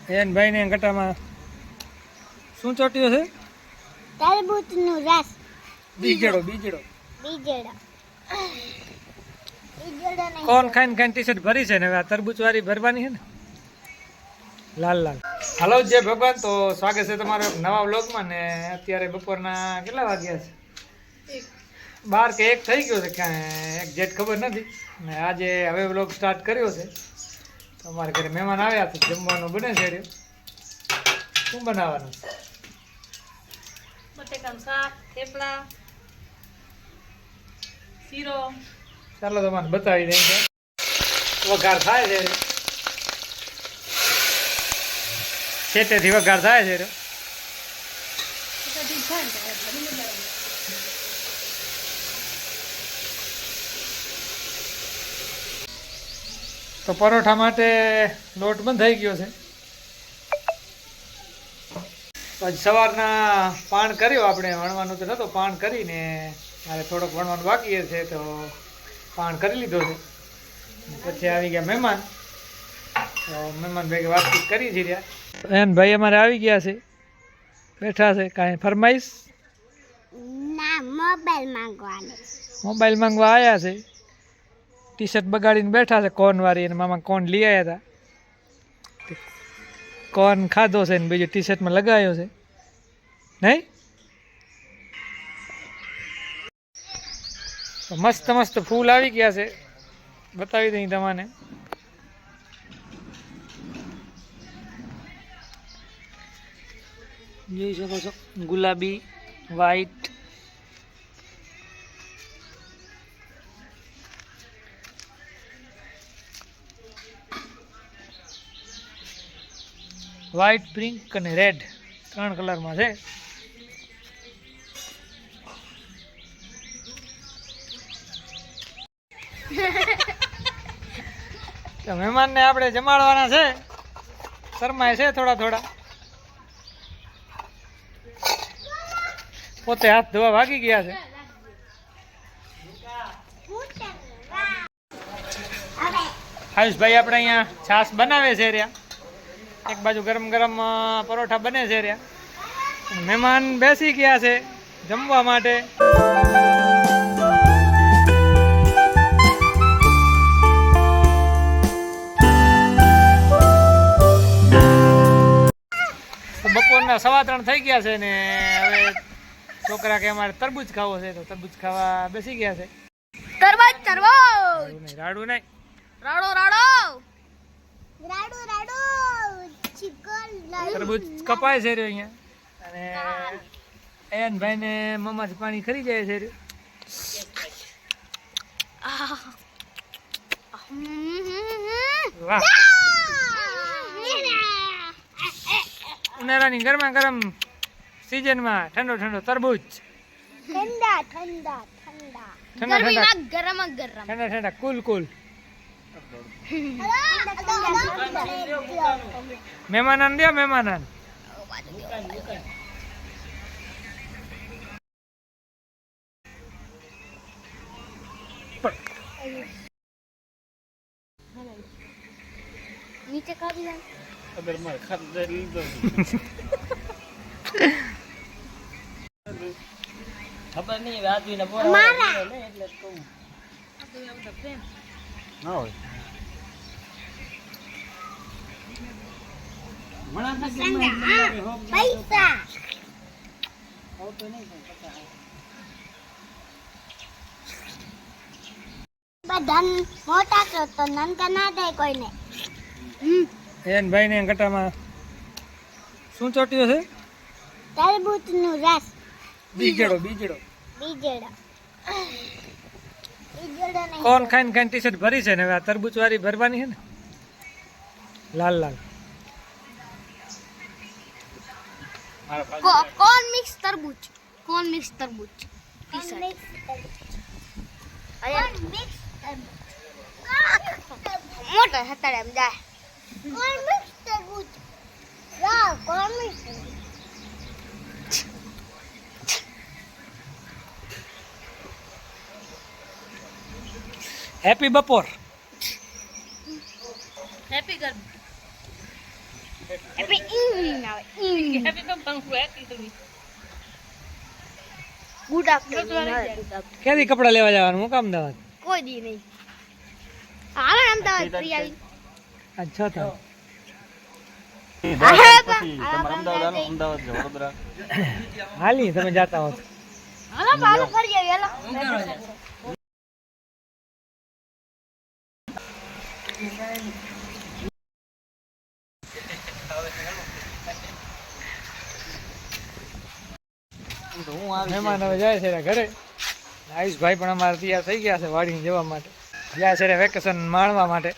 N ભાઈને ગટામાં શું ચોટ્યો છે? તરબૂચનું રસ. બીજડો બીજેડો નહીં. કોણ ખાઈને ખાઈને ટી શર્ટ ભરી છે ને હવે આ તરબૂચ વાળી ભરવાની છે ને લાલ લાલ. હાલો જય ભગવાન, તો સ્વાગત છે તમારો એક નવા વ્લોગમાં. ને અત્યારે બપોરના કેટલા વાગ્યા છે? 12 કે 1 થઈ ગયો છે, ક્યાં એક્ઝેક્ટ ખબર નથી. ને આજે હવે વ્લોગ સ્ટાર્ટ કર્યો છે. તો અમારે ઘરે મહેમાન આવ્યા તો જમવાનું બને છે. શું બનાવવાનું છે? બટેકાનું શાક, થેપલા, શીરો. ચાલો તમને બતાવી દઈએ કે વઘાર થાય છે. છેટેથી વઘાર થાય છે. તો પરોઠા માટે લોટ બંધ થઈ ગયો છે. પછી સવારના પાણ કર્યો આપણે, વણવાનું તો નહોતું, પાણ કરીને મારે થોડોક વણવાનું બાકી છે તો પાણ કરી લીધો છે. પછી આવી ગયા મહેમાન, તો મહેમાન ભેગી વાતચીત કરી છે રહ્યા. એન ભાઈ અમારે આવી ગયા છે, બેઠા છે. કાંઈ ફરમાઈશ? ના, મોબાઈલ માંગવાનો. મોબાઈલ માંગવા આવ્યા છે. ટી શર્ટ બગાડીને બેઠા છે કોર્ન વાળી, અને મામા કોર્ન લઈ આવ્યા હતા. કોર્ન ખાધો છે ને બીજું ટી શર્ટમાં લગાવ્યો છે નહીં. તો મસ્ત મસ્ત ફૂલ આવી ગયા છે, બતાવી દઈ તમને. જોઈ શકો છો, ગુલાબી, વ્હાઈટ, વ્હાઈટ, પિંક અને રેડ 3 કલરમાં છે. તો મહેમાનને આપણે જમાડવાના છે, શરમાય છે થોડા થોડા. પોતે હાથ ધોવા ભાગી ગયા છે. આયુષભાઈ આપણે અહીંયા છાશ બનાવે છે રહ્યા. એક બાજુ ગરમ ગરમ પરોઠા બને છે રહ્યા. મહેમાન બેસી ગયા છે જમવા માટે. બપોરના 3:15 થઈ ગયા છે ને હવે છોકરા કે અમારે તરબૂચ ખાવો છે, તો તરબૂચ ખાવા બેસી ગયા છે. તરબૂચ રાડું નહીં, રાડો તરબૂચ કપાય છે રહ્યો અહીંયા. અને એન ભાઈ ને મમ્માથી પાણી ખરી જાય છે રહ્યો. વાહ, ઉનાળાની ગરમા ગરમ સીઝનમાં ઠંડો ઠંડો તરબૂચ. ઠંડા ઠંડા કુલ કુલ. મહેમાન દે, મહેમાન નીચે કાઢી લે. અગર માર ખાધા લીધો ખબર નહીં રાજવીને બોલાવે એટલે કહું ના હોય. પૈસા બધા મોટા કરો તો નાનકા ના દે કોઈને. એન ભાઈ ને ગટામાં શું ચોટ્યો છે? તરબૂચનું રસ. બીજડો બીજેડો નહીં. કોણ ખાઈને ખાઈને ટી શર્ટ ભરી છે ને હવે આ તરબૂચ વાળી ભરવાની છે ને લાલ લાલ. કોણ મિક્સ તરબૂચ ટી-શર્ટ. મોટો હતાડે એમ જાય. કોણ મિક્સ તરબૂચ? કોણ મિક્સ? હેપી બપોર. હેપી ગરમ. હેપી ઇવનિંગ આવે ઇવનિંગ હેપી તો પંખો હતી તું ગુડ આફ્ટરનૂન ક્યાંથી કપડાં લેવા જવાનું હું કામ અમદાવાદ કોઈ દી નહીં આવે ને અમદાવાદ ફરી આવી અચ્છા તો હાલી તમે જાતા હો તો. હાલો ફરી આવી હાલો મહેમાન હવે જાય છે ઘરે આયુષભાઈ પણ અમારે તૈયાર થઈ ગયા છે વાડીને જવા માટે ગયા છે વેકેશન માણવા માટે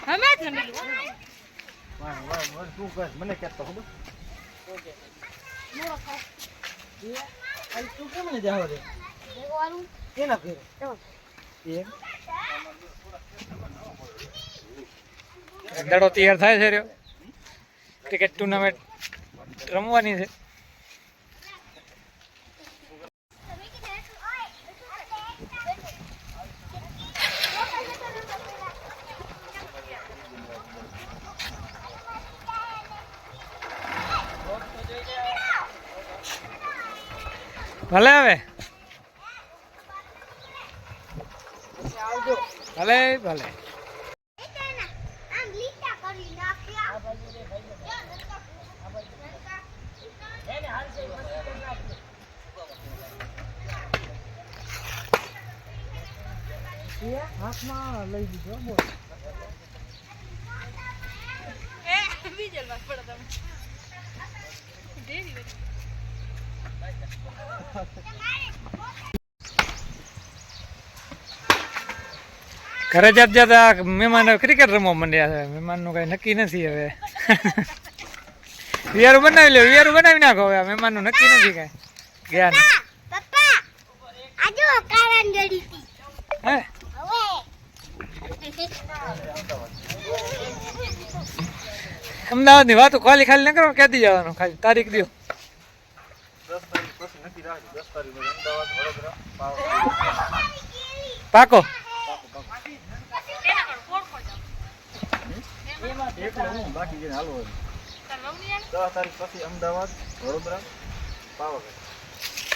અમે જ રમેલું મને કહેતો ખબર તું કેમ ને જાવ રે દેવાનું કેના ફેરે દડો તૈયાર થાય છે રહ્યો ક્રિકેટ ટુર્નામેન્ટ રમવાની છે ભલે હવે ભલે ભલે આમ લીટા કરી નાખ્યા હાથમાં લઈ દીધો બોલ બીજલ માં પડો તમે દેરી વળી ઘરે જાત જતા મહેમાન ક્રિકેટ રમવા માંડ્યા છે મહેમાનનું કઈ નક્કી નથી હવે વિયારું બનાવી લે વિયારું બનાવી નાખો હવે મહેમાનનું નક્કી નથી કઈ ગયા ને પપ્પા આજો કારણ જડી હતી હે હવે અમદાવાદની વાતો ખાલી ખાલી ન કરો ક્યાંથી જવાનું ખાલી તારીખ દો પાકો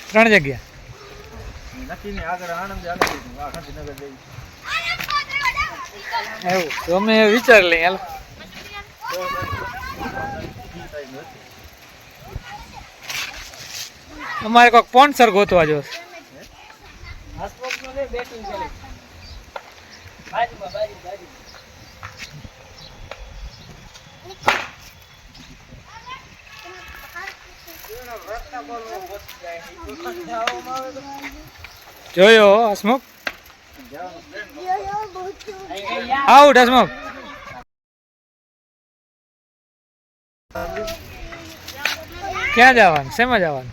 ત્રણ જગ્યા એવું તો અમે વિચાર લઈએ હાલો અમારે કોઈક સ્પોન્સર ગોતવા જો જોયો હસમુખ આઉટ હસમુખ ક્યાં જવાનું શેમાં જવાનું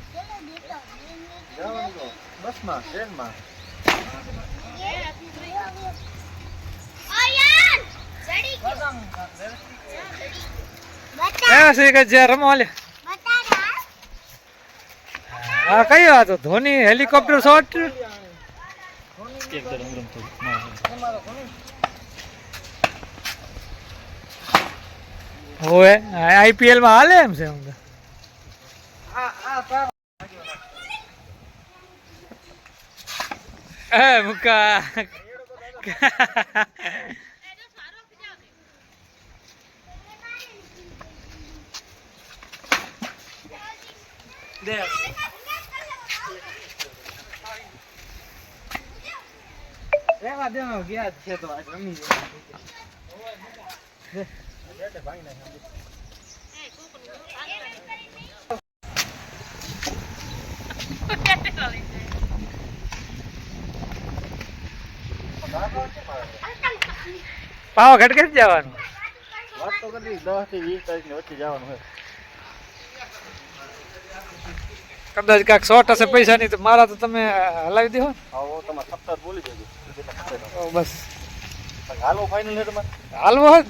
રમવા લે હા કયો હતો ધોની હેલિકોપ્ટર શોટ હોવે આઈપીએલ માં હાલે એમ છે મુકા રેવા દેવા ગયા છે તો આજ રમી પાવાગઢ કેટલી જવાનું વાત તો કરી 10 થી 20 તારીખ ની વચ્ચે જવાનું હોય કદાચ કાંઈક શોર્ટ હશે પૈસા ની તો મારા તો તમે હલાવી દો આવો તમારે સપ્તાહ બોલી દેજો બસ હાલો ફાઇનલ છે તમારે હાલવો હોત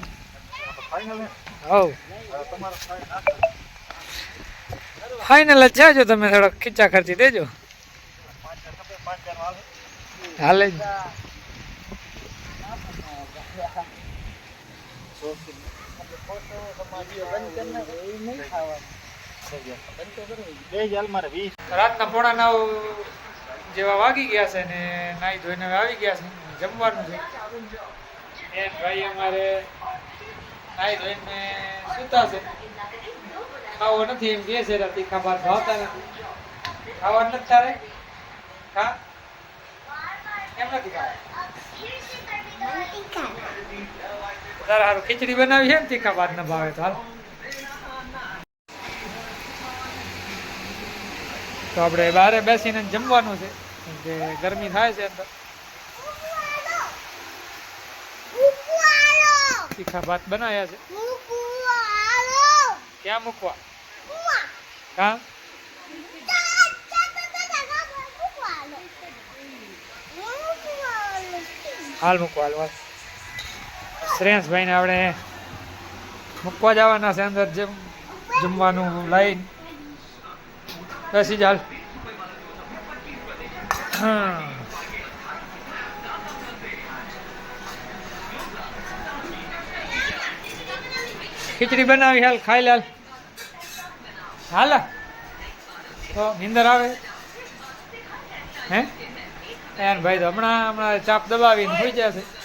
ફાઇનલ છે હવ તમારો ફાઇનલ જ જાજો તમે થોડોક ખીચા ખર્ચી દેજો 5-4 હાલ હાલે જ બે જાલ મારે 20 રાતના 8:45 જેવા વાગી ગયા છે ને નાઈ ધોઈને હવે આવી ગયા છે જમવાનું છે એ ભાઈ અમારે નાઈ ધોઈને સૂતા છે ખાવો નથી એમ કહે છે તીખા ભાત ભાવતા નથી ખાવા નથી તારે ખા એમ નથી ખાવા તારે સારું ખીચડી બનાવી છે ને તીખા ભાત ન ભાવે તો હાલ તો આપણે બહાર બેસીને જમવાનું છે કેમ કે ગરમી થાય છે અંદર તીખા ભાત બનાવ્યા છે ક્યાં મૂકવા હા હાલ મૂકવા હાલ શ્રેયસભાઈને આપણે મૂકવા જવાના છે અંદર જમવાનું લઈને બેસી ચાલ હા ખીચડી બનાવી હાલ ખાઈ લાલ હાલ તો નીંદર આવે હે યાર ભાઈ તો હમણાં ચાપ દબાવીને હોઈ જશે